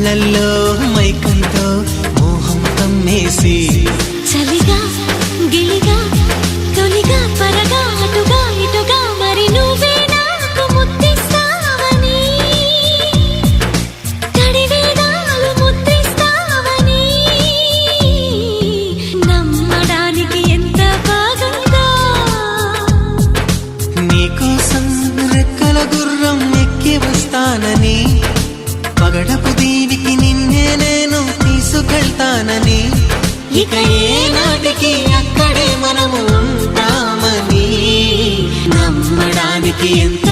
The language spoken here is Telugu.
కళ్ళల్లో మైకంతో మోహం కమ్మేసి చలిగా గిలిగా తొలిగా పరగా అటుగా ఇటుగా మరి నువ్వే నాకు ముద్దిస్తావని తడివేదాలు ముద్దిస్తావని నమ్మడానికి ఎంత బాగుందో నీకోసం రెక్కల గుర్రం ఎక్కి వస్తానని పగడపు దీనికి నిన్నే నేను తీసుకెళ్తానని ఇక ఏనాటికి అక్కడే మనము ఉంటామని నమ్మడానికి ఎంత